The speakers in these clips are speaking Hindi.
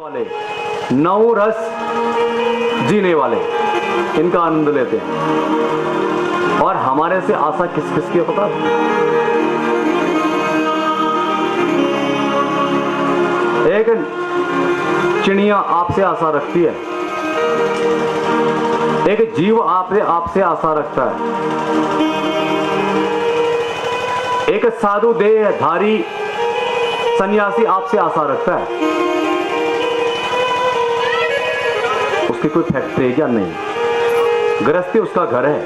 वाले, नौ रस जीने वाले इनका आनंद लेते हैं। और हमारे से आशा किस किस की है पता? एक चिड़िया आपसे आशा रखती है, एक जीव आपसे आशा रखता है, एक साधु देहधारी सन्यासी आपसे आशा रखता है। उसकी कोई फैक्ट्री है क्या? नहीं। गृहस्थी उसका घर है,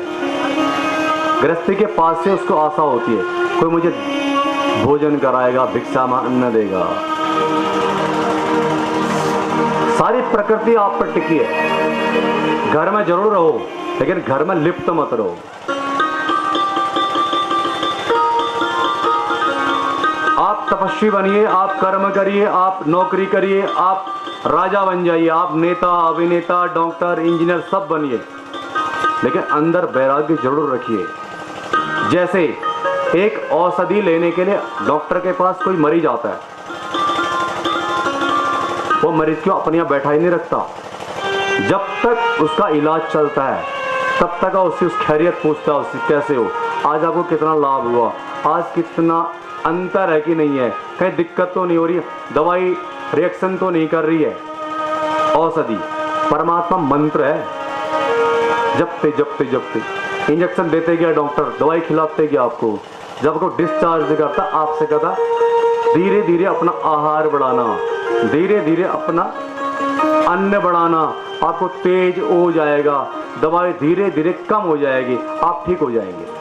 गृहस्थी के पास से उसको आशा होती है कोई मुझे भोजन कराएगा, भिक्षा में अन्न देगा। सारी प्रकृति आप पर टिकी है। घर में जरूर रहो लेकिन घर में लिप्त मत रहो। आप तपस्वी बनिए, आप कर्म करिए, आप नौकरी करिए, आप राजा बन जाइए, आप नेता, अभिनेता, डॉक्टर, इंजीनियर सब बनिए, लेकिन अंदर वैराग्य जरूर रखिए। जैसे एक औषधि लेने के लिए डॉक्टर के पास कोई मरीज आता है, वो मरीज को अपने यहाँ बैठा ही नहीं रखता। जब तक उसका इलाज चलता है तब तक उससे उस खैरियत पूछता है, उससे कैसे हो, आज आपको कितना लाभ हुआ, आज कितना अंतर है कि नहीं है, कहीं दिक्कत तो नहीं हो रही है, दवाई रिएक्शन तो नहीं कर रही है। औषधि परमात्मा मंत्र है। जपते जपते जपते इंजेक्शन देते गया डॉक्टर, दवाई खिलाते गया आपको, जब आपको डिस्चार्ज करता आपसे कहता धीरे धीरे अपना आहार बढ़ाना, धीरे धीरे अपना अन्न बढ़ाना, आपको तेज हो जाएगा, दवाई धीरे धीरे कम हो जाएगी, आप ठीक हो जाएंगे।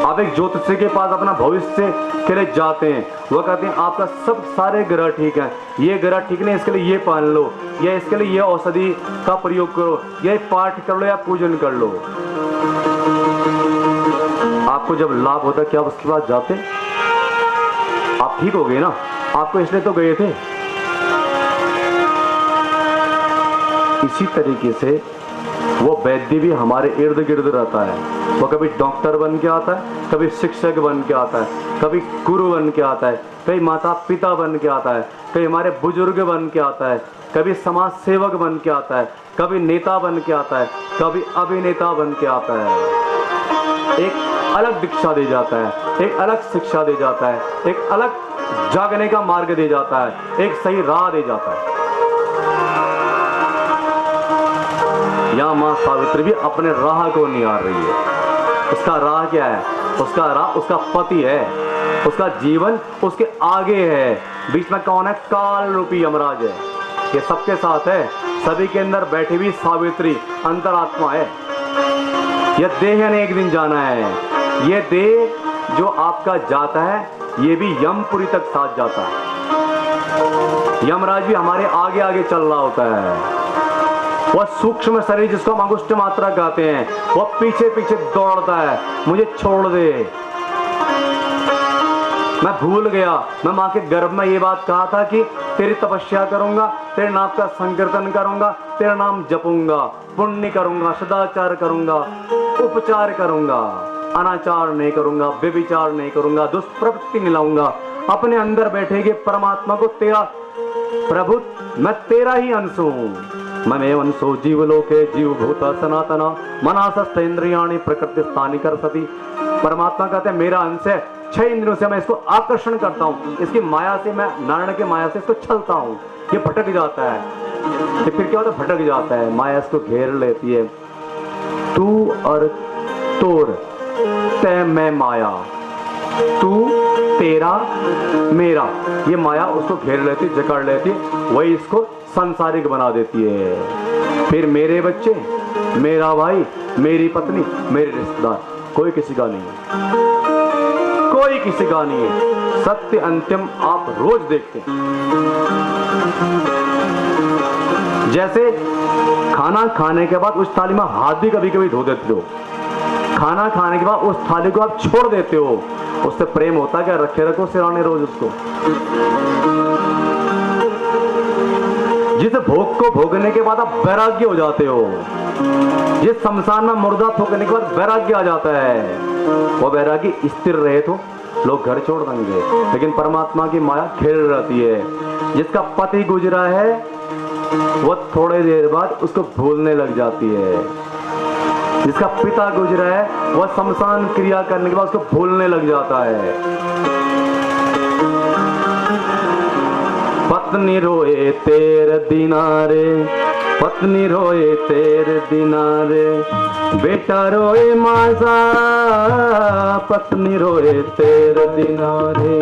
आप एक ज्योतिषी के पास अपना भविष्य के लिए जाते हैं, वो कहते हैं आपका सब सारे ग्रह ठीक हैं, ये ग्रह ठीक नहीं, इसके लिए ये पहन लो, या इसके लिए ये औषधि का प्रयोग करो, या पाठ कर लो या पूजन कर लो। आपको जब लाभ होता क्या उसके बाद जाते? आप ठीक हो गए ना, आपको इसलिए तो गए थे। इसी तरीके से वो वैद्य भी हमारे इर्द गिर्द रहता है। वो कभी डॉक्टर बन के आता है, कभी शिक्षक बन के आता है, कभी गुरु बन के आता है, कभी माता पिता बन के आता है, कभी हमारे बुजुर्ग बन के आता है, कभी समाज सेवक बन के आता है, कभी नेता बन के आता है, कभी अभिनेता बन के आता है। एक अलग दीक्षा दे जाता है, एक अलग शिक्षा दे जाता है, एक अलग जागने का मार्ग दे जाता है, एक सही राह दे जाता है। यहाँ माँ सावित्री भी अपने राह को निहार रही है। उसका राह क्या है? उसका राह उसका पति है, उसका जीवन उसके आगे है। बीच में कौन है? काल रूपी यमराज है। ये सबके साथ है, सभी के अंदर बैठी हुई सावित्री अंतरात्मा है। यह देह ने एक दिन जाना है, ये देह जो आपका जाता है ये भी यमपुरी तक साथ जाता है। यमराज भी हमारे आगे आगे चल रहा होता है। वह सूक्ष्म शरीर जिसको हम अंगुष्ठ मात्रा कहते हैं, वह पीछे पीछे दौड़ता है, मुझे छोड़ दे, मैं भूल गया, मैं माँ के गर्भ में ये बात कहा था कि तेरी तपस्या करूंगा, तेरे नाम का संकीर्तन करूंगा, तेरा नाम जपूंगा, पुण्य करूंगा, सदाचार करूंगा, उपचार करूंगा, अनाचार नहीं करूंगा, व्यभिचार नहीं करूंगा, दुष्प्रवृत्ति नहीं लाऊंगा। अपने अंदर बैठेगे परमात्मा को, तेरा प्रभु मैं तेरा ही अंश हूँ। ममे वंशो जीवलोके जीव भूता सनातना मनासस्त इंद्रियाणि प्रकृति स्थानी कर सती। परमात्मा कहते हैं मेरा अंश है, 6 इंद्रियों से मैं इसको आकर्षण करता हूँ, इसकी माया से मैं नारायण की माया से इसको छलता हूँ, ये भटक जाता है। तो फिर क्या होता है? भटक जाता है, माया इसको घेर लेती है। तू और तोर तय मैं माया, तू तेरा मेरा, ये माया उसको घेर लेती, जकड़ लेती, वही इसको संसारिक बना देती है। फिर मेरे बच्चे, मेरा भाई, मेरी पत्नी, मेरे रिश्तेदार, कोई किसी का नहीं है, कोई किसी का नहीं है। सत्य अंतिम आप रोज देखते हैं। जैसे खाना खाने के बाद उस थाली में हाथ भी कभी कभी धो देते हो, खाना खाने के बाद उस थाली को आप छोड़ देते हो, उससे प्रेम होता क्या? रखे रखो सिराने रोज उसको। जिस भोग को भोगने के बाद आप वैराग्य हो जाते हो, जिस शमशान में मुर्दा थूकने के बाद वैराग्य आ जाता है, वो वैराग्य स्थिर रहे तो लोग घर छोड़ देंगे, लेकिन परमात्मा की माया खेल रहती है। जिसका पति गुजरा है वो थोड़े देर बाद उसको भूलने लग जाती है। जिसका पिता गुजरा है वह शमशान क्रिया करने के बाद उसको भूलने लग जाता है। पत्नी रोए तेरे दिनारे, पत्नी रोए तेरे दिनारे, बेटा रोए मासा, पत्नी रोए तेरे दिनारे,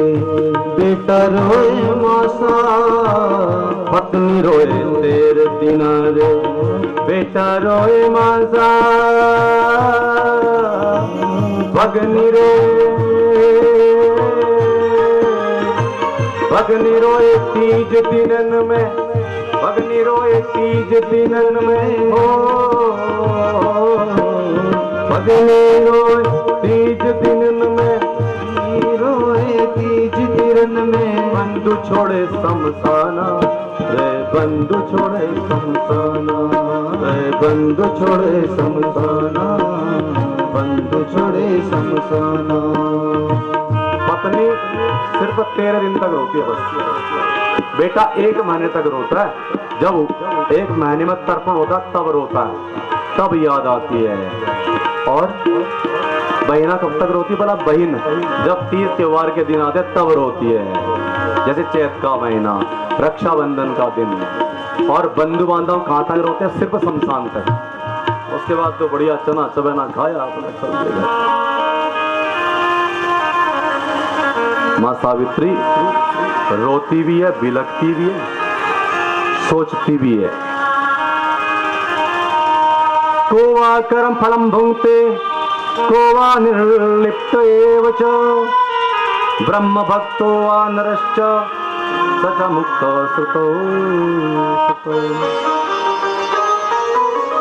बेटा रोए मासा, पत्नी रोए तेरे दिनारे, बेटा रोए मासा, भगनी रोए तीज दिनन में, भगनी रोए तीज दिनन में, हो भगनी रोए तीज दिनन में, रोए तीज दिनन में, बंधु छोड़े शमशाना रे, बंधु छोड़े शमशाना रे, बंधु छोड़े शमशाना, बंधु छोड़े शमशाना। पत्नी सिर्फ 13 दिन तक रोती है बस। बेटा 1 महीने तक रोता है, जब 1 महीने में तर्पण होता है तब रोता है, तब याद आती है। और बहना कब तक रोती है भला? बहन जब तीज त्योहार के दिन आते तब रोती है, जैसे चैत का महीना, रक्षाबंधन का दिन। और बंधु बांधव कहाँ तक रोते हैं? सिर्फ शमशान तक। उसके बाद तो बढ़िया चना चबेना खाया आपने, चल देगा। माँ सावित्री रोती भी है, बिलखती भी है, सोचती भी है। को वा कर्म फलम भुंक्ते, को वा निर्लिप्त एव च, ब्रह्म भक्तो वा नरश्च, स च मुक्तो सुतो।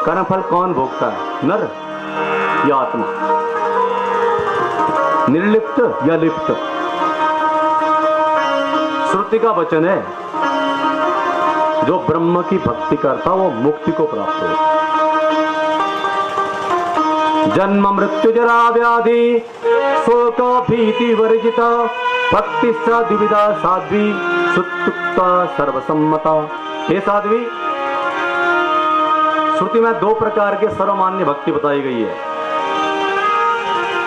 कर्म फल कौन भोगता है? नर या आत्मा? निर्लिप्त या लिप्त? श्रुति का वचन है, जो ब्रह्म की भक्ति करता वो मुक्ति को प्राप्त हो। जन्म मृत्यु जरा व्याधि शोक भीति वर्जिता, भक्ति द्विविधा साध्वी सुत्युक्ता सर्वसम्मता। हे साध्वी, श्रुति में 2 प्रकार के सर्वमान्य भक्ति बताई गई है।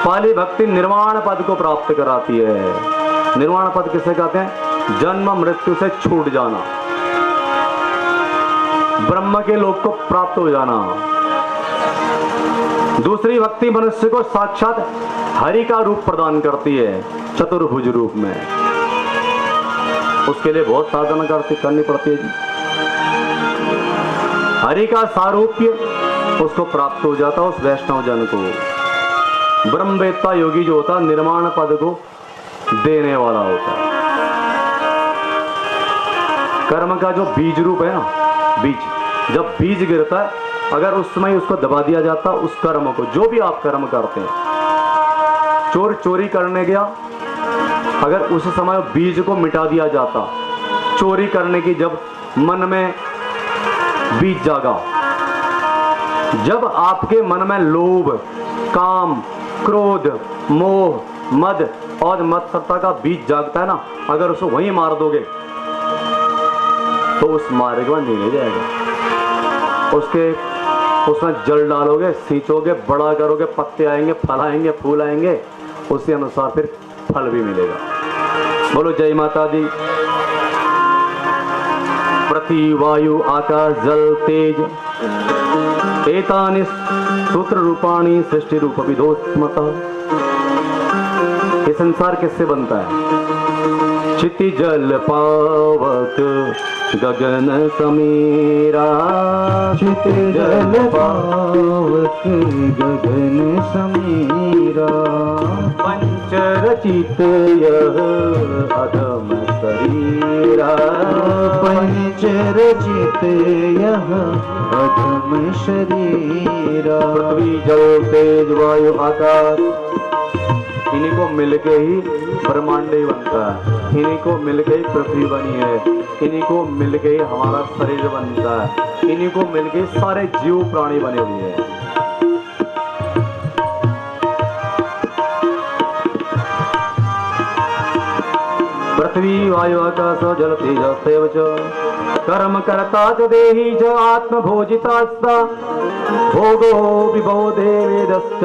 पहली भक्ति निर्वाण पद को प्राप्त कराती है। निर्वाण पद किसे कहते हैं? जन्म मृत्यु से छूट जाना, ब्रह्म के लोक को प्राप्त हो जाना। दूसरी भक्ति मनुष्य को साक्षात हरि का रूप प्रदान करती है, चतुर्भुज रूप में। उसके लिए बहुत साधना करनी पड़ती है जी। हरि का सारूप्य उसको प्राप्त हो जाता, उस वैष्णव जन को। ब्रह्मवेत्ता योगी जो होता निर्वाण पद को देने वाला होता है। कर्म का जो बीज रूप है ना, बीज, जब बीज गिरता है, अगर उस समय उसको दबा दिया जाता, उस कर्म को, जो भी आप कर्म करते हैं, चोरी करने गया, अगर उस समय बीज को मिटा दिया जाता, चोरी करने की जब मन में बीज जागा, जब आपके मन में लोभ, काम, क्रोध, मोह, मद और मत्सरता का बीज जागता है ना, अगर उसको वहीं मार दोगे तो उस मार्ग में नहीं ले जाएगा। उसमें जल डालोगे, सींचोगे, बड़ा करोगे, पत्ते आएंगे, फल आएंगे, फूल आएंगे, उसी अनुसार फिर फल भी मिलेगा। बोलो जय माता दी। पृथ्वी वायु आकाश जल तेज एतानि सूत्र रूपाणी सृष्टि रूप विदोस्मता। ये संसार किससे बनता है? क्षिति जल पावक गगन समीरा, क्षिति जल पावक गगन समीरा, पंचरचित यह अधम शरीरा, पंचरचित यह अधम शरीरा। पृथ्वी जल तेज वायु आकाश, इन्हीं को मिलके ही ब्रह्मांड ही बनता है, इन्हीं को मिलके ही पृथ्वी बनी है, इन्हीं को मिलके ही हमारा शरीर बनता है, इन्हीं को मिलके ही सारे जीव प्राणी बने हुए हैं। पृथ्वी वायु आकाश जल तेजस्तेव च कर्म कर्ता च देही च आत्मभोजितास्ता भोगो विभवो देवेदश्च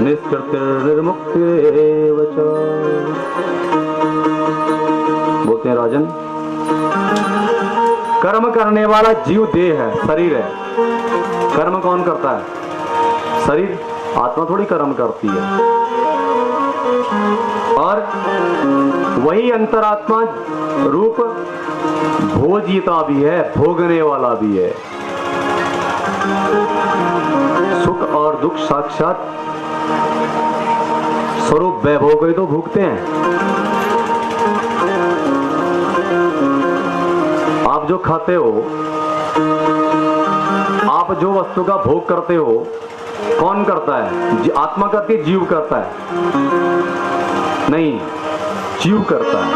निश्चितिर्निर्मुक्तिरेव च। बोलते हैं राजन, कर्म करने वाला जीव देह है, शरीर है। कर्म कौन करता है? शरीर। आत्मा थोड़ी कर्म करती है। और वही अंतरात्मा रूप भोजिता भी है, भोगने वाला भी है। सुख और दुख साक्षात स्वरूप वैभव को ही तो भोगते हैं। आप जो खाते हो, आप जो वस्तु का भोग करते हो, कौन करता है? आत्मा करती है, जीव करता है? नहीं, जीव करता है।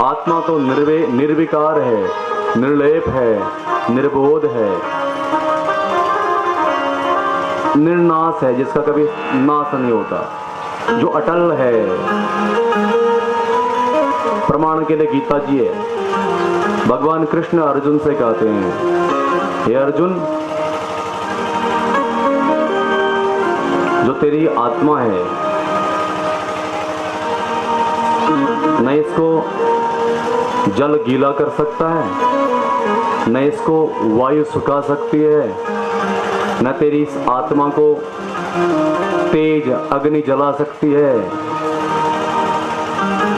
आत्मा तो निर्विकार है, निर्लेप है, निर्बोध है, निर्नाश है, जिसका कभी नाश नहीं होता, जो अटल है। प्रमाण के लिए गीता जी है। भगवान कृष्ण अर्जुन से कहते हैं, हे अर्जुन, जो तेरी आत्मा है, न इसको जल गीला कर सकता है, न इसको वायु सुखा सकती है, न तेरी इस आत्मा को तेज अग्नि जला सकती है।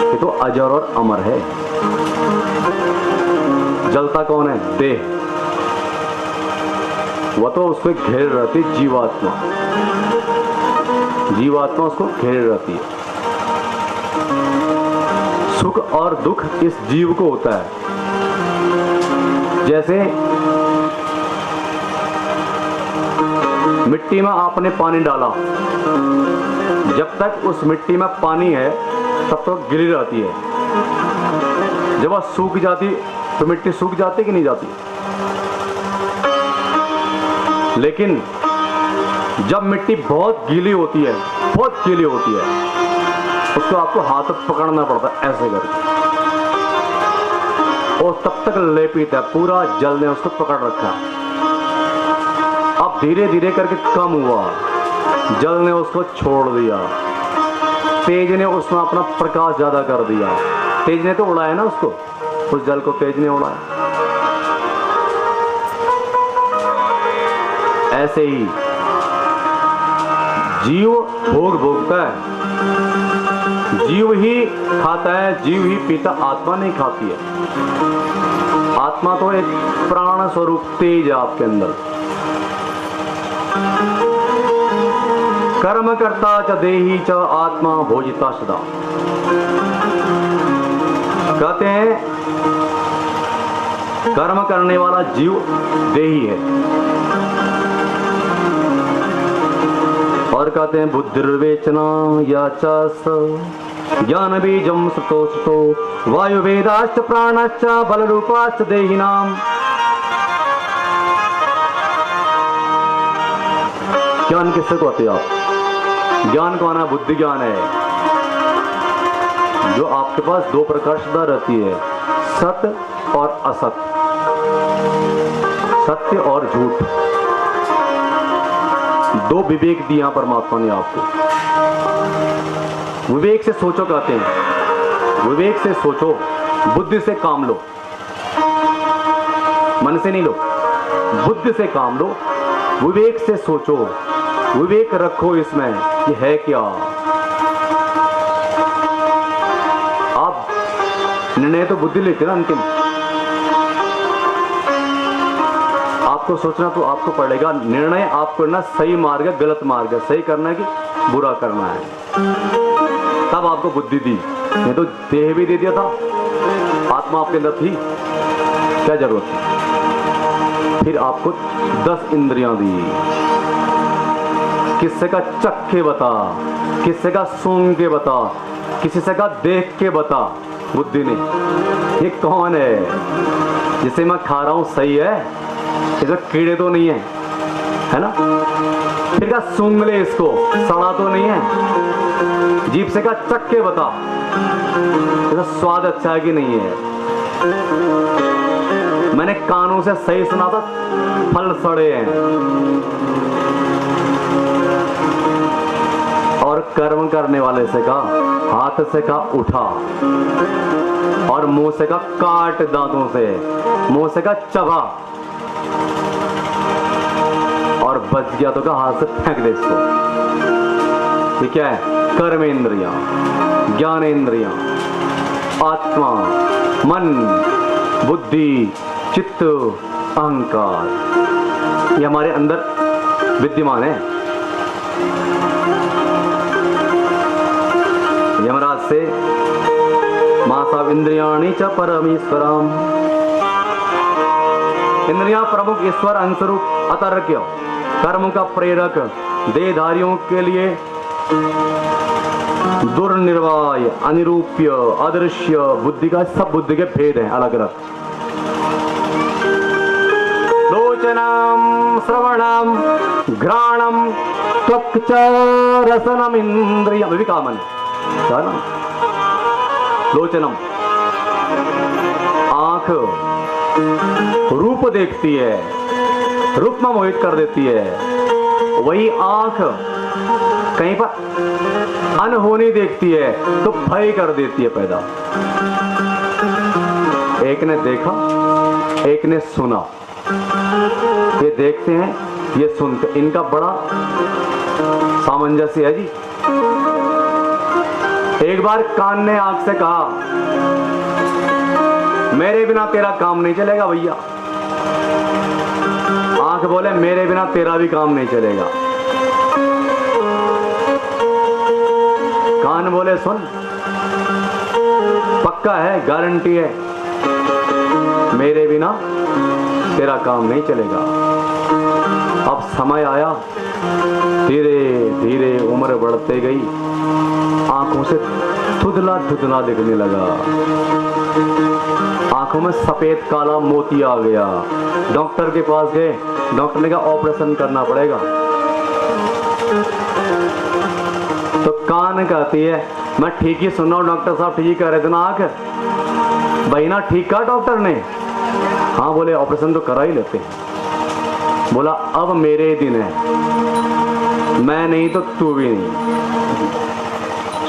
ये तो अजर और अमर है। जलता कौन है? देह। वह तो उसको घेर रहती, जीवात्मा। जीवात्मा उसको घेर रहती है। सुख और दुख इस जीव को होता है। जैसे मिट्टी में आपने पानी डाला, जब तक उस मिट्टी में पानी है तब तक गिली रहती है। जब वह सूख जाती तो मिट्टी सूख जाती कि नहीं जाती? लेकिन जब मिट्टी बहुत गीली होती है, बहुत गीली होती है, उसको आपको हाथ पकड़ना पड़ता है ऐसे करके, और तब तक लेपित है, पूरा जल ने उसको पकड़ रखा है। अब धीरे धीरे करके कम हुआ, जल ने उसको छोड़ दिया, तेज ने उसमें अपना प्रकाश ज्यादा कर दिया। तेज ने तो उड़ाया ना उसको, उस जल को तेज ने उड़ाया। ऐसे ही जीव भोग भोगता है, जीव ही खाता है, जीव ही पीता, आत्मा नहीं खाती है। आत्मा तो एक प्राण स्वरूप तेज है आपके अंदर। कर्म करता च देही च आत्मा भोजिता सदा। कहते हैं कर्म करने वाला जीव देही है। और कहते हैं बुद्धिर्वेचना या च ज्ञान बीजम सतो सतो वायु वेदाश्च प्राणाश्च बल रूपाश्च देहिनाम। ज्ञान किससे कहते हैं आप? ज्ञान कौन है? बुद्धि ज्ञान है, जो आपके पास दो प्रकार सदा रहती है, सत्य और असत्य, सत्य और झूठ। दो विवेक दिया परमात्मा ने आपको। विवेक से सोचो कहते हैं, विवेक से सोचो, बुद्धि से काम लो, मन से नहीं लो, बुद्धि से काम लो, विवेक से सोचो, विवेक रखो इसमें कि है क्या। आप निर्णय तो बुद्धि लेते ना अंतिम, आपको सोचना तो आपको पड़ेगा। निर्णय आपको ना सही मार्ग है, गलत मार्ग है, सही करना है कि बुरा करना है, तब आपको बुद्धि दी। नहीं तो देह भी दे दिया था, आत्मा आपके अंदर थी, क्या जरूरत थी? फिर आपको 10 इंद्रियां दी। किससे का चख के बता, किससे का सूंघ के बता, किसी से का देख के बता। बुद्धि ने, ये कौन है जिसे मैं खा रहा हूं सही है, इसमें कीड़े तो नहीं है, है ना? फिर कहा सूंघ ले इसको, सड़ा तो नहीं है। जीभ से कहा चख के बता इसका स्वाद अच्छा है कि नहीं है। मैंने कानों से सही सुना था, फल सड़े हैं। और कर्म करने वाले से कहा, हाथ से कहा उठा, और मुंह से कहा काट, दांतों से, मुंह से कहा चबा, और बच गया तो कहा हाथ से फेंक दे इसको। ये क्या है? कर्म इंद्रियां, ज्ञान इंद्रियां, आत्मा, मन, बुद्धि, चित्त, अहंकार, ये हमारे अंदर विद्यमान है। यमराज से मासा इंद्रियाणि च परमेश्वरम, इंद्रियां प्रमुख ईश्वर अंशरूप अतर्क्य कर्म का प्रेरक, देहधारियों के लिए दुर्निर्वाय, अनिरूप्य, अदृश्य, बुद्धि का सब बुद्धि के भेद हैं अलग अलग। लोचनम श्रवणम घ्राणम त्वक् च रसनम इंद्रियम, भी कामन है ना। लोचनम आंख रूप देखती है, रूप में मोहित कर देती है। वही आंख कहीं पर अनहोनी देखती है तो भय कर देती है पैदा। एक ने देखा, एक ने सुना। ये देखते हैं, ये सुनते, इनका बड़ा सामंजस्य है जी। एक बार कान ने आंख से कहा, मेरे बिना तेरा काम नहीं चलेगा भैया। आंख बोले, मेरे बिना तेरा भी काम नहीं चलेगा। कान बोले, सुन, पक्का है, गारंटी है, मेरे बिना तेरा काम नहीं चलेगा। अब समय आया, धीरे धीरे उम्र बढ़ते गई, आंखों से धुंधला धुंधला दिखने लगा, आंखों में सफेद काला मोती आ गया। डॉक्टर के पास गए, डॉक्टर ने कहा ऑपरेशन करना पड़ेगा। तो कान कहती है, मैं ठीक ही सुन रहा हूं, डॉक्टर साहब ठीक ही कह रहे थे ना। आंख भाई ना ठीक कहा डॉक्टर ने। हाँ बोले, ऑपरेशन तो करा ही लेते। बोला अब मेरे दिन है, मैं नहीं तो तू भी नहीं।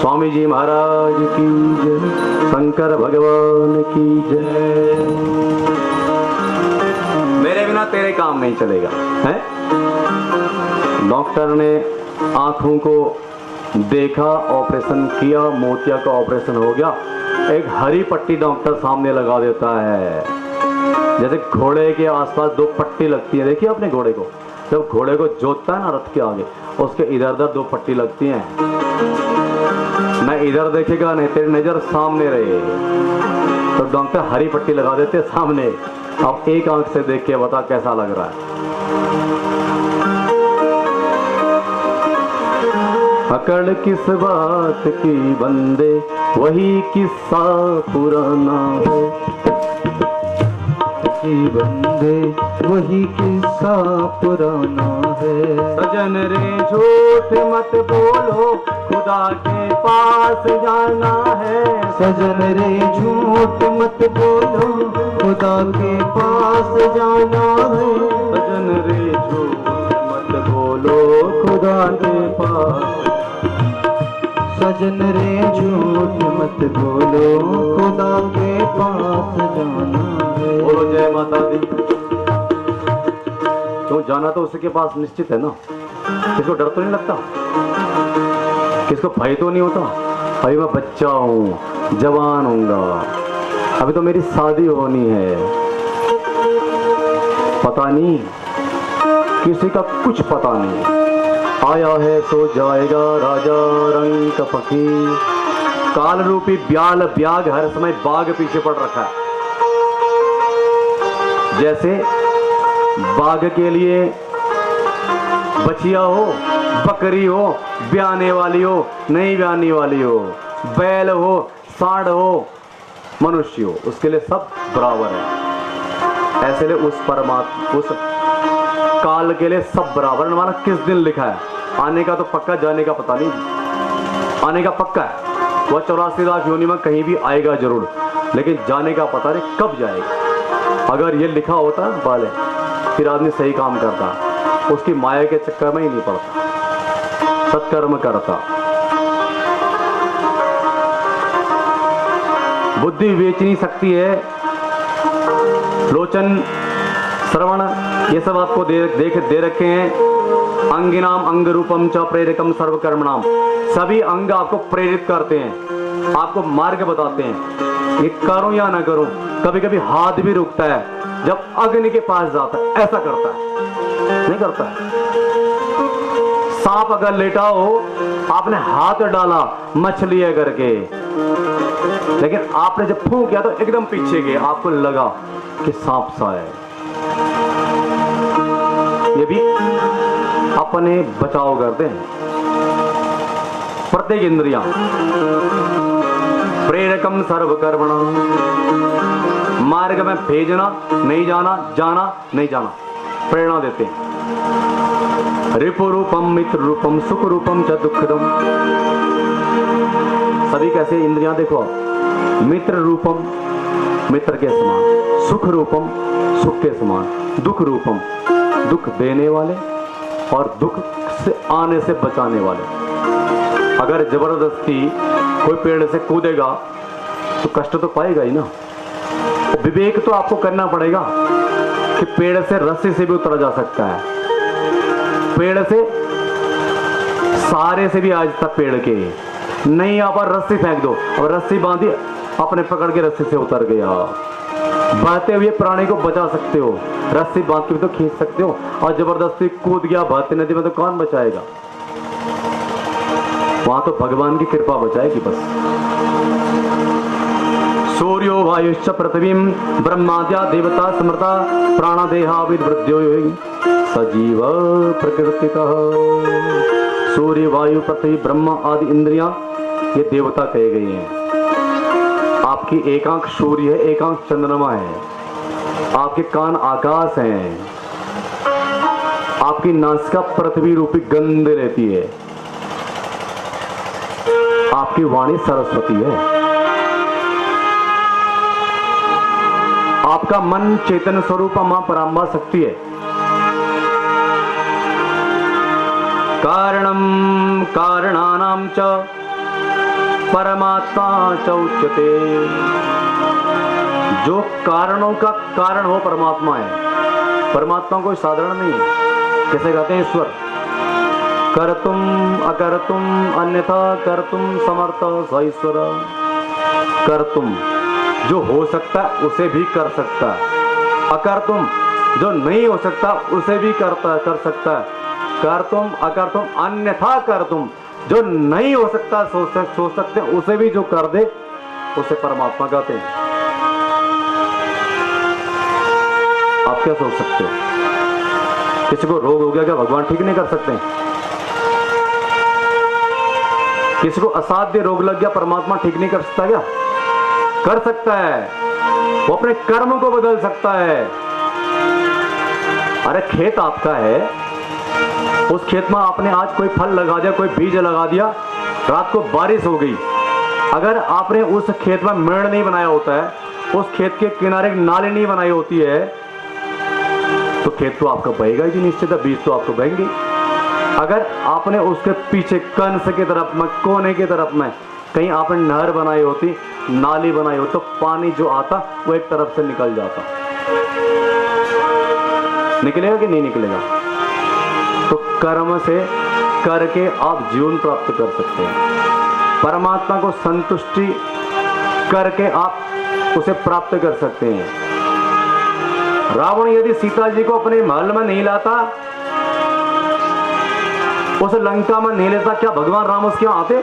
स्वामी जी महाराज की जय, शंकर भगवान की जय। मेरे बिना तेरे काम नहीं चलेगा है। डॉक्टर ने आंखों को देखा, ऑपरेशन किया, मोतिया का ऑपरेशन हो गया। एक हरी पट्टी डॉक्टर सामने लगा देता है, जैसे घोड़े के आसपास दो पट्टी लगती है। देखिए अपने घोड़े को, जब घोड़े को जोतता है ना रथ के आगे, उसके इधर उधर दो पट्टी लगती हैं। न इधर देखेगा, नहीं तेरी नजर सामने रहे। तो डॉक्टर हरी पट्टी लगा देते सामने। अब एक आंख से देख के बता कैसा लग रहा है। अकड़ किस बात की बंदे, वही किस्सा पुराना है। बंदे वही किस्सा पुराना है। सजन रे झूठ मत बोलो, खुदा के पास जाना है। सजन रे झूठ मत बोलो, खुदा के पास जाना है। सजन रे झूठ मत बोलो, खुदा के पास। सजन रे झूठ मत बोलो, खुदा के पास जाना है। बोलो जय माता दी। तो जाना तो उसके पास निश्चित है ना। किसको डर तो नहीं लगता, किसको भय तो नहीं होता। भाई मैं बच्चा हूँ, जवान हूँगा, अभी तो मेरी शादी होनी है। पता नहीं, किसी का कुछ पता नहीं। आया है सो जाएगा, राजा रंग फकीर। काल रूपी ब्याल ब्याग हर समय बाग पीछे पड़ रखा है। जैसे बाघ के लिए बछिया हो, बकरी हो, ब्याने वाली हो, नहीं ब्याने वाली हो, बैल हो, सांड हो, मनुष्य हो, उसके लिए सब बराबर है। ऐसे लिए उस परमात्मा, उस काल के लिए सब बराबर, न माना किस दिन लिखा है। आने का तो पक्का, जाने का पता नहीं। आने का पक्का है, वह 84 लाख योनि में कहीं भी आएगा जरूर, लेकिन जाने का पता नहीं कब जाएगा। अगर ये लिखा होता बाले, फिर आदमी सही काम करता, उसकी माया के चक्कर में ही नहीं पड़ता, सत्कर्म करता। बुद्धि बेच नहीं सकती है, लोचन, श्रवण, ये सब आपको दे रखे हैं। अंगिनाम अंग रूपम च प्रेरकम सर्वकर्मणाम, सभी अंग आपको प्रेरित करते हैं, आपको मार्ग बताते हैं, ये करूं या ना करूं। कभी कभी हाथ भी रुकता है जब अग्नि के पास जाता है, ऐसा करता है, नहीं करता है। सांप अगर लेटा हो, आपने हाथ डाला मछली है करके, लेकिन आपने जब फूंक किया तो एकदम पीछे गए, आपको लगा कि सांप सा है। ये भी अपने बचाव करते हैं। प्रत्येक इंद्रियां प्रेरकम सर्वकर्मणा, मार्ग में भेजना, नहीं जाना, जाना नहीं जाना, प्रेरणा देते हैं। रिपु रूपम मित्र रूपम सुख रूपम च दुखदम, सभी कैसे इंद्रियां देखो, मित्र रूपम मित्र के समान, सुख रूपम सुख के समान, दुख रूपम दुख देने वाले और दुख से आने से बचाने वाले। अगर जबरदस्ती कोई पेड़ से कूदेगा तो कष्ट तो पाएगा ही ना। तो विवेक तो आपको करना पड़ेगा कि पेड़ से रस्सी से भी उतरा जा सकता है, पेड़ से सहारे से भी आज तक पेड़ के नहीं, आप रस्सी फेंक दो, अब रस्सी बांधी, अपने पकड़ के रस्सी से उतर गया। बहते हुए प्राणी को बचा सकते हो, रस्सी बांध के भी तो खींच सकते हो, और जबरदस्ती कूद गया बहती नदी में तो कौन बचाएगा? वहां तो भगवान की कृपा बचाएगी बस। सूर्यो वायुश्च पृथ्वी ब्रह्माद्या देवता स्मृता प्राणदेहा विवृद्ध्यो सजीव प्रकृतितः। सूर्य वायु पृथ्वी ब्रह्मा आदि इंद्रियां ये देवता कहे गए हैं। आपकी एक आंख सूर्य है, एक आंख चंद्रमा है, आपके कान आकाश हैं, आपकी नासिका पृथ्वी रूपी गंध लेती है, आपकी वाणी सरस्वती है, आपका मन चेतन स्वरूप मां पराम्बा शक्ति है। कारणम कारणानां च परमात्मा च उच्यते, जो कारणों का कारण हो परमात्मा है। परमात्मा कोई साधारण नहीं है, कैसे कहते हैं ईश्वर, कर्तुम अकर्तुम अन्यथा कर्तुम समर्थ स ईश्वर। कर्तुम जो हो सकता है उसे भी कर सकता है, अकर्तुम जो नहीं हो सकता उसे भी कर सकता है, कर्तुम अकर्तुम अन्यथा कर्तुम जो नहीं हो सकता सोच सकते उसे भी जो कर दे उसे परमात्मा कहते हैं। आप क्या सोच सकते हो? किसी को रोग हो गया, क्या भगवान ठीक नहीं कर सकते? किसी को असाध्य रोग लग गया, परमात्मा ठीक नहीं कर सकता क्या? कर सकता है, वो अपने कर्म को बदल सकता है। अरे खेत आपका है, उस खेत में आपने आज कोई फल लगा दिया, कोई बीज लगा दिया, रात को बारिश हो गई, अगर आपने उस खेत में मेड़ नहीं बनाया होता है, उस खेत के किनारे एक नाली नहीं बनाई होती है, तो खेत तो आपका बहेगा ही निश्चित है, बीज तो आपको बहेंगे। अगर आपने उसके पीछे कंस की तरफ में, कोने की तरफ में कहीं आपने नहर बनाई होती, नाली बनाई होती, तो पानी जो आता वो एक तरफ से निकल जाता। निकलेगा कि नहीं निकलेगा? तो कर्म से करके आप जीवन प्राप्त कर सकते हैं, परमात्मा को संतुष्टि करके आप उसे प्राप्त कर सकते हैं। रावण यदि सीता जी को अपने महल में नहीं लाता, उस लंका में नहीं लेता, क्या भगवान राम उसके यहां आते?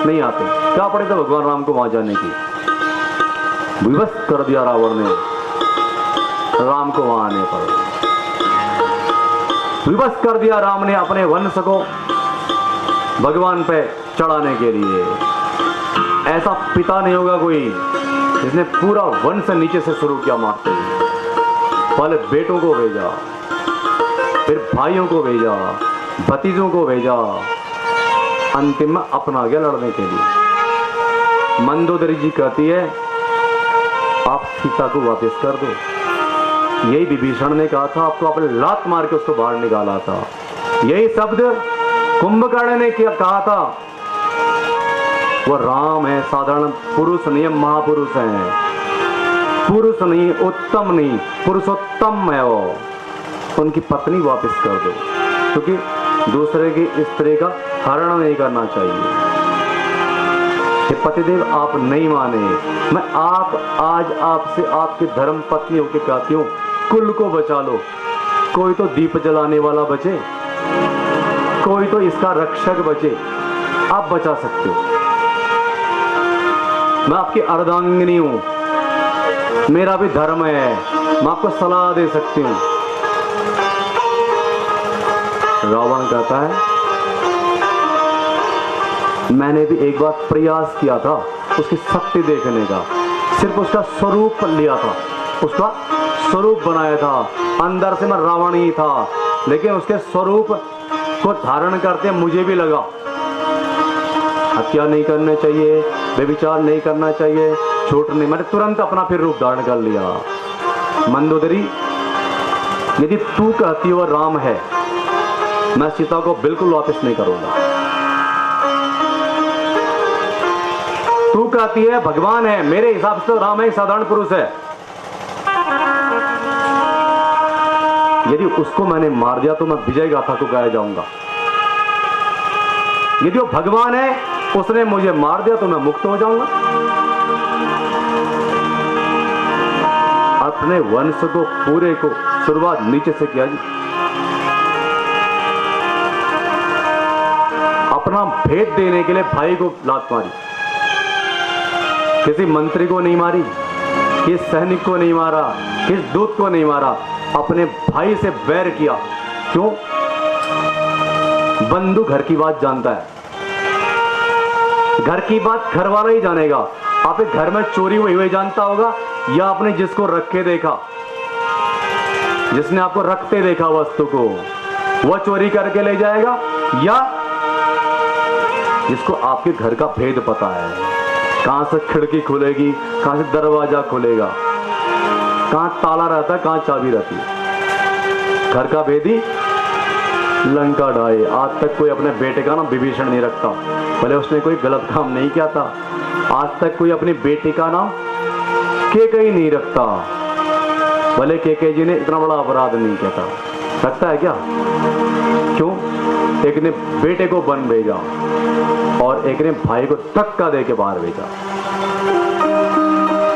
नहीं आते। क्या पड़े था भगवान राम को वहां जाने की? विवश कर दिया रावण ने राम को वहां आने पर, विवश कर दिया राम ने अपने वंश को भगवान पे चढ़ाने के लिए। ऐसा पिता नहीं होगा कोई जिसने पूरा वंश नीचे से शुरू किया मारते हुए, पहले बेटों को भेजा, भाइयों को भेजा, भतीजों को भेजा, अंतिम में अपना गया लड़ने के लिए। मंदोदरी जी कहती है आप सीता को वापस कर दो। यही विभीषण ने कहा था, आपको आपने लात मार के उसको बाहर निकाला था। यही शब्द कुंभकर्ण ने क्या कहा था, वो राम है, साधारण पुरुष नहीं है, महापुरुष है, पुरुष नहीं, उत्तम नहीं, पुरुषोत्तम है वो। उनकी पत्नी वापस कर दो, क्योंकि दूसरे की स्त्री का हरण नहीं करना चाहिए। हे पतिदेव आप नहीं माने, मैं आज आपसे आपकी धर्म पत्नी होकर कहती हूँ, कुल को बचा लो। कोई तो दीप जलाने वाला बचे, कोई तो इसका रक्षक बचे, आप बचा सकते हो। मैं आपकी अर्धांगिनी हूं, मेरा भी धर्म है, मैं आपको सलाह दे सकती हूं। रावण कहता है मैंने भी एक बार प्रयास किया था उसकी शक्ति देखने का, सिर्फ उसका स्वरूप लिया था, उसका स्वरूप बनाया था, अंदर से मैं रावण ही था, लेकिन उसके स्वरूप को धारण करते मुझे भी लगा हत्या नहीं करना चाहिए, व्यभिचार नहीं करना चाहिए, झूठ नहीं, मैंने तुरंत अपना फिर रूप धारण कर लिया। मंदोदरी यदि तू कहती हो राम है, मैं सीता को बिल्कुल वापस नहीं करूंगा। तू कहती है भगवान है, मेरे हिसाब से तो राम है, साधारण पुरुष है। यदि उसको मैंने मार दिया तो मैं विजय गाथा को गाया जाऊंगा। यदि वो भगवान है, उसने मुझे मार दिया तो मैं मुक्त हो जाऊंगा। अपने वंश को पूरे को शुरुआत नीचे से किया जी। अपना भेद देने के लिए भाई को लात मारी, किसी मंत्री को नहीं मारी, किस सैनिक को नहीं मारा, किस दूत को नहीं मारा, अपने भाई से बैर किया। क्यों? बंधु घर की बात जानता है, घर की बात घर वाला ही जानेगा। आपके घर में चोरी हुई जानता होगा, या आपने जिसको रखे देखा, जिसने आपको रखते देखा वस्तु को, वह चोरी करके ले जाएगा, या जिसको आपके घर का भेद पता है, कहां से खिड़की खुलेगी, कहां से दरवाजा खुलेगा, कहां ताला रहता है, कहां चाबी रहती है। घर का भेदी लंका ढाए। आज तक कोई अपने बेटे का नाम विभीषण नहीं रखता, भले उसने कोई गलत काम नहीं किया था। आज तक कोई अपनी बेटी का नाम केकई नहीं रखता, भले केकई जी ने इतना बड़ा अपराध नहीं किया था। रखता है क्या? क्यों? एक ने बेटे को वन भेजा और एक ने भाई को धक्का दे के बाहर भेजा,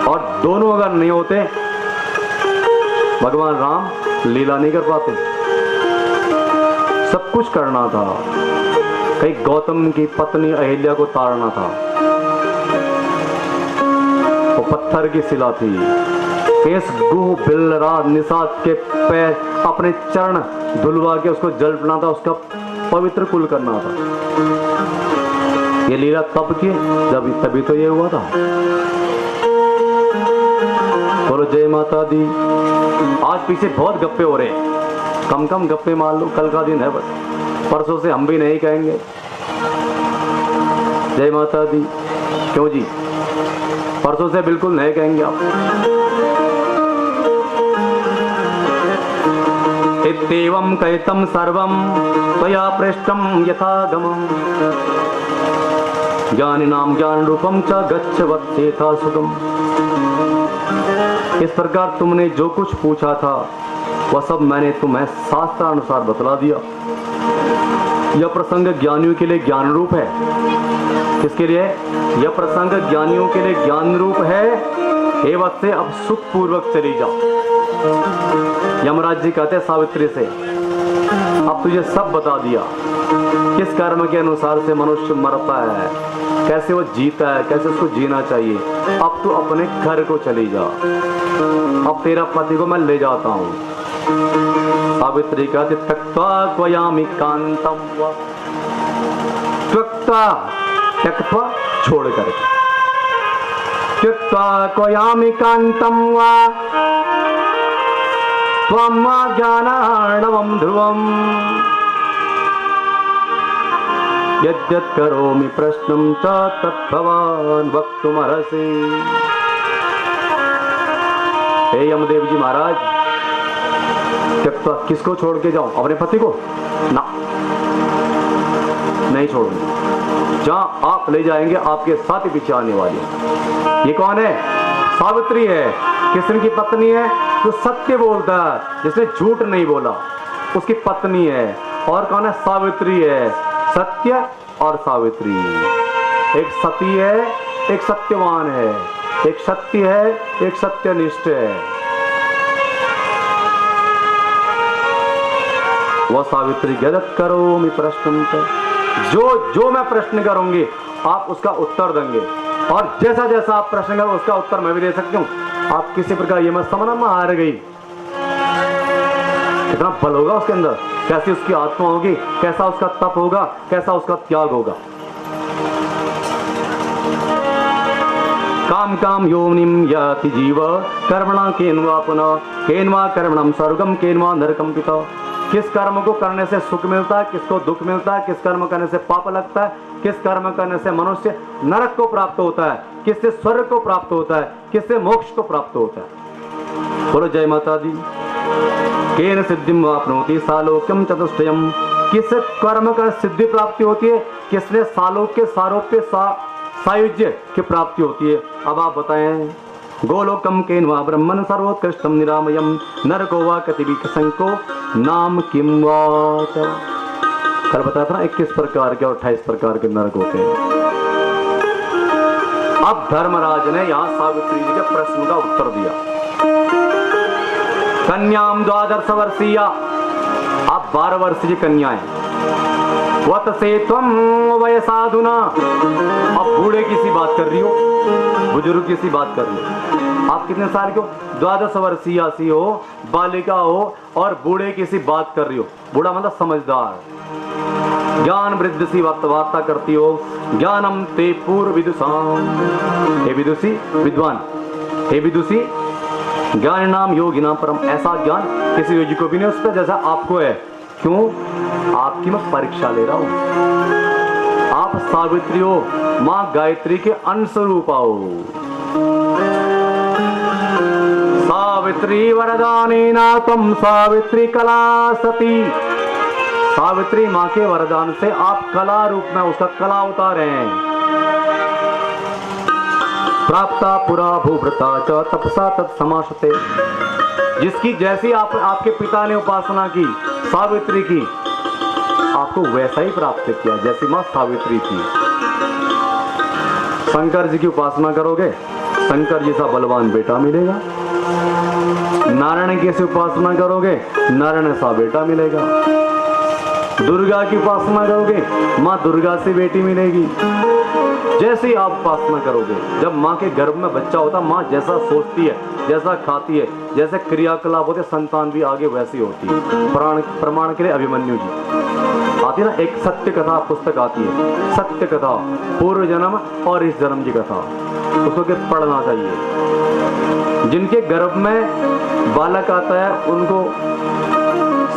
और दोनों अगर नहीं होते, भगवान राम लीला नहीं कर पाते। सब कुछ करना था, कहीं गौतम की पत्नी अहिल्या को ताड़ना था, वो पत्थर की शिला थी। केस गुह बिलराज निषाद के पैर अपने चरण धुलवा के उसको जल पीना था, उसका पवित्र कुल करना था। ये लीला तब की जब, तभी तो ये हुआ था। बोलो जय माता दी। आज पीछे बहुत गप्पे हो रहे हैं, कम कम गप्पे मार लो, कल का दिन है बस, परसों से हम भी नहीं कहेंगे जय माता दी। क्यों जी? परसों से बिल्कुल नहीं कहेंगे आप। इत्येवं कहितं सर्वं त्वया पृष्टं यथागमं, ज्ञानिनां ज्ञान रूपं च गच्छवत्येथा सुखम्। इस प्रकार तुमने जो कुछ पूछा था वह सब मैंने तुम्हें शास्त्रानुसार बतला दिया। यह प्रसंग ज्ञानियों के लिए ज्ञान रूप है। किसके लिए? यह प्रसंग ज्ञानियों के लिए ज्ञान रूप है। हे वत्से, अब सुख पूर्वक चली जा। यमराज जी कहते हैं सावित्री से, अब तुझे सब बता दिया, किस कर्म के अनुसार से मनुष्य मरता है, कैसे वो जीता है, कैसे उसको जीना चाहिए। अब तू अपने घर को चली जा, अब तेरा पति को मैं ले जाता हूँ। सावित्री कहते त्यक्त्वा क्वयामि कांतम, त्यक्त्वा छोड़ करके, त्यक्त्वा क्वयामि कांतम वा त्वं ज्ञानार्णवं ध्रुवम् यद्यत् करोमि प्रश्नं च तद्भवान् वक्तुमर्हसि। हे यमदेव जी महाराज, तो किसको छोड़ के जाऊं? अपने पति को? ना, नहीं छोड़ूंगा। जहां आप ले जाएंगे आपके साथ ही पीछे आने वाले। ये कौन है? सावित्री है, कृष्ण की पत्नी है, जो सत्य बोलता है, जिसने झूठ नहीं बोला, उसकी पत्नी है। और कौन है? सावित्री है, सत्य और सावित्री। एक सती है, एक सत्यवान है, एक सत्य है, एक सत्यनिष्ठ है। वह सावित्री यद्यत् करोमि प्रश्नं च, जो मैं प्रश्न करूंगी आप उसका उत्तर देंगे, और जैसा जैसा आप प्रश्न करोगे उसका उत्तर मैं भी दे सकती हूँ। आप किसी प्रकार ये मत समझना मैं हार गई। कितना बल होगा उसके अंदर, कैसी उसकी आत्मा होगी, कैसा उसका तप होगा, कैसा उसका त्याग होगा। काम काम योनिम याति जीव कर्मणा केनवा पुनः केनवा कर्मणम स्वर्गम केनवा नरकम पिता। किस कर्म को करने से सुख मिलता है, किसको दुख मिलता है, किस कर्म करने से पाप लगता है, किस कर्म करने से मनुष्य नरक को प्राप्त होता है, किससे स्वर्ग को प्राप्त होता है, किससे मोक्ष को प्राप्त होता है। बोलो जय माता दी। केन सिद्धिम वाप्नोति सालोक्यम चतुष्टयम। किस कर्म का सिद्धि प्राप्ति होती है, किसने सालोक्य सारोप्य सायुज्य की प्राप्ति होती है। अब आप बताएं। गोलोकम केनवा ब्रह्मन सर्वोत्कृष्टम निरामयम नरको वा कतिविक संको नाम किम वा। कल बताया था ना 21 प्रकार के और 28 प्रकार के नरक होते हैं। अब धर्मराज ने यहां सावित्री जी के प्रश्न का उत्तर दिया। कन्याम 12 वर्षीया, आप 12 वर्ष की कन्याएं। वत से तुम वय साधुना, अब बूढ़े की सी बात कर रही हो, बुजुर्ग की सी बात कर रही हो। आप कितने साल के हो? 12 वर्षीय सी हो, बालिका हो, और बूढ़े की सी बात कर रही हो। बूढ़ा मतलब समझदार। ज्ञान वृद्ध सी वार्ता करती हो। ज्ञानम ते पूर्व विदुषाम, हे विदुषी विद्वान, हे विदुषी ज्ञान नाम योगी नाम परम। ऐसा ज्ञान किसी योगी को भी नहीं उस पर जैसा आपको है। क्यों? आपकी मैं परीक्षा ले रहा हूं। आप सावित्री हो, मां गायत्री के अंश रूप आओ। सावित्री वरदानेना त्वं सावित्री कला सती। सावित्री मां के वरदान से आप कला रूप में उसका कला उतारे हैं। प्राप्ता पुरा भूभृता च तपसा तत्समाशते। जिसकी जैसी आपके पिता ने उपासना की सावित्री की, आपको वैसा ही प्राप्त किया जैसी मां सावित्री थी। शंकर जी की उपासना करोगे, शंकर जी सा बलवान बेटा मिलेगा। नारायण की उपासना करोगे, नारायण सा बेटा मिलेगा। दुर्गा की उपासना करोगे, मां दुर्गा से बेटी मिलेगी। जैसे आप उपासना करोगे, जब मां के गर्भ में बच्चा होता, मां जैसा सोचती है, जैसा खाती है, जैसे क्रियाकलाप होते, संतान भी आगे वैसी होती है। प्रमाण के लिए अभिमन्यु जी आती है ना, एक सत्य कथा पुस्तक आती है, सत्य कथा, पूर्व जन्म और इस जन्म की कथा, उसको के पढ़ना चाहिए। जिनके गर्भ में बालक आता है उनको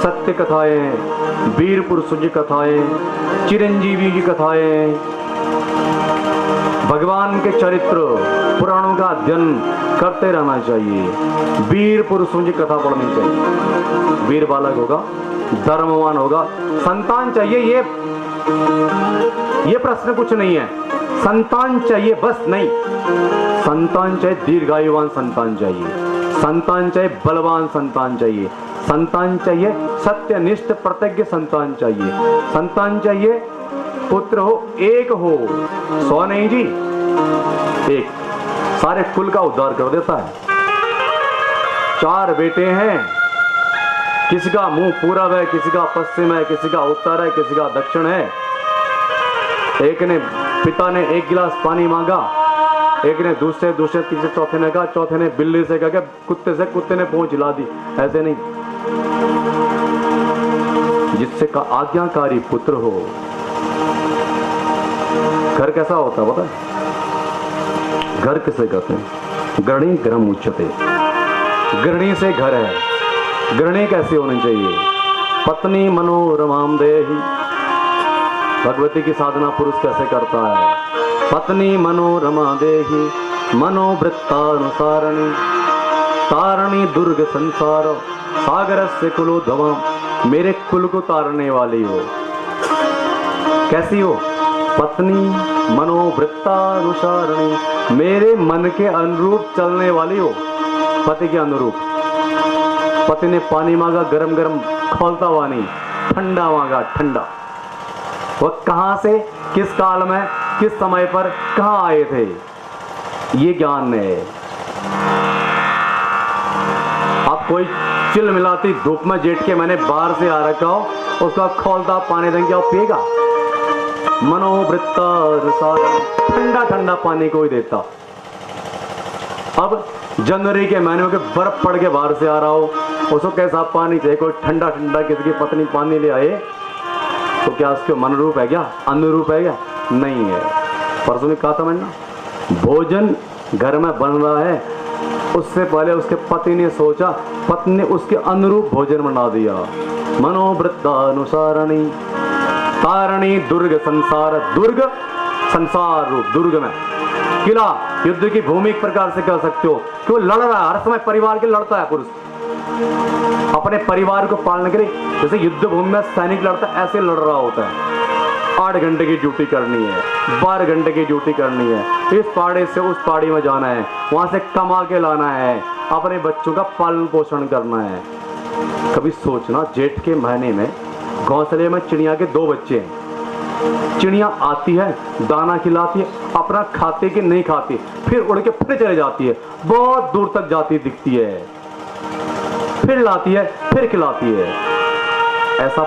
सत्य कथाएं, वीर पुरुषों की कथाएं, चिरंजीवी की कथाएं, भगवान के चरित्र पुराणों का अध्ययन करते रहना चाहिए। वीर पुरुषों की कथा पढ़नी चाहिए। वीर बालक होगा, धर्मवान होगा, संतान चाहिए। ये प्रश्न कुछ नहीं है। संतान चाहिए बस नहीं, संतान चाहिए, दीर्घायुवान संतान चाहिए, संतान चाहिए, बलवान संतान चाहिए, संतान चाहिए, सत्यनिष्ठ प्रतिज्ञ संतान चाहिए, संतान चाहिए, पुत्र हो, एक हो, 100 नहीं जी, एक सारे कुल का उद्धार कर देता है। 4 बेटे हैं, किसी का मुंह पूरब है, किसी का पश्चिम है, किसी का उत्तर है, किसी का दक्षिण है। एक ने, पिता ने 1 गिलास पानी मांगा, एक ने दूसरे तीसरे चौथे ने कहा, चौथे ने बिल्ली से कहा, कुत्ते से, कुत्ते ने पहुंच हिला दी। ऐसे नहीं, जिससे का आज्ञाकारी पुत्र हो। घर कैसा होता है पता है? घर किसे कहते हैं? गृहिणी गृहम उच्यते। गृहिणी से घर है, गृहिणी कैसी होनी चाहिए? पत्नी मनोरमाम देहि। भगवती की साधना पुरुष कैसे करता है? पत्नी मनोरमा देहि मनोवृत्तानुसारणी तारणी दुर्ग संसार सागर से कुलोद्भवम। मेरे कुल को तारने वाली हो। कैसी हो? पत्नी मनोवृत्तानुसारणी, मेरे मन के अनुरूप चलने वाली हो। पति के अनुरूप। पति ने पानी मांगा गरम गरम खौलता हुआ नहीं, ठंडा मांगा ठंडा। वह कहां से, किस काल में, किस समय पर कहां आए थे, ये ज्ञान है। आप कोई चिल मिलाती धूप में जेठ के मैंने बाहर से आ रखा हो, उसका खौलता पानी देंगे और पिएगा? मनोवृत्तानुसार ठंडा ठंडा पानी कोई देता। अब जनवरी के महीने में बर्फ पड़ के बाहर से आ रहा हो, उसको कैसा पानी चाहिए? कोई ठंडा ठंडा किसी की पत्नी पानी ले आए तो क्या उसके मनरूप है क्या, अनुरूप है क्या? नहीं है। परसों में कहा था मैंने, भोजन घर में बन रहा है, उससे पहले उसके पति ने सोचा, पत्नी ने उसके अनुरूप भोजन बना दिया। मनोवृत्तानुसारणी तारणी दुर्ग संसार। दुर्ग संसार रूप, दुर्ग में किला, युद्ध की भूमि एक प्रकार से कह सकते हो। क्यों लड़ रहा है? हर समय परिवार के लड़ता है पुरुष, अपने परिवार को पालने के लिए। जैसे युद्ध भूमि में सैनिक लड़ता है, ऐसे लड़ रहा होता है। 8 घंटे की ड्यूटी करनी है, 12 घंटे की ड्यूटी करनी है, इस पहाड़ी से उस पहाड़ी में जाना है, वहां से कमा के लाना है, अपने बच्चों का पालन पोषण करना है। कभी सोचना, जेठ के महीने में घोंसले में चिड़िया के 2 बच्चे हैं। चिड़िया आती है, दाना खिलाती है, अपना खाती कि नहीं खाती, फिर उड़ के फिर चले जाती है, बहुत दूर तक जाती दिखती है, फिर लाती है, फिर खिलाती है। ऐसा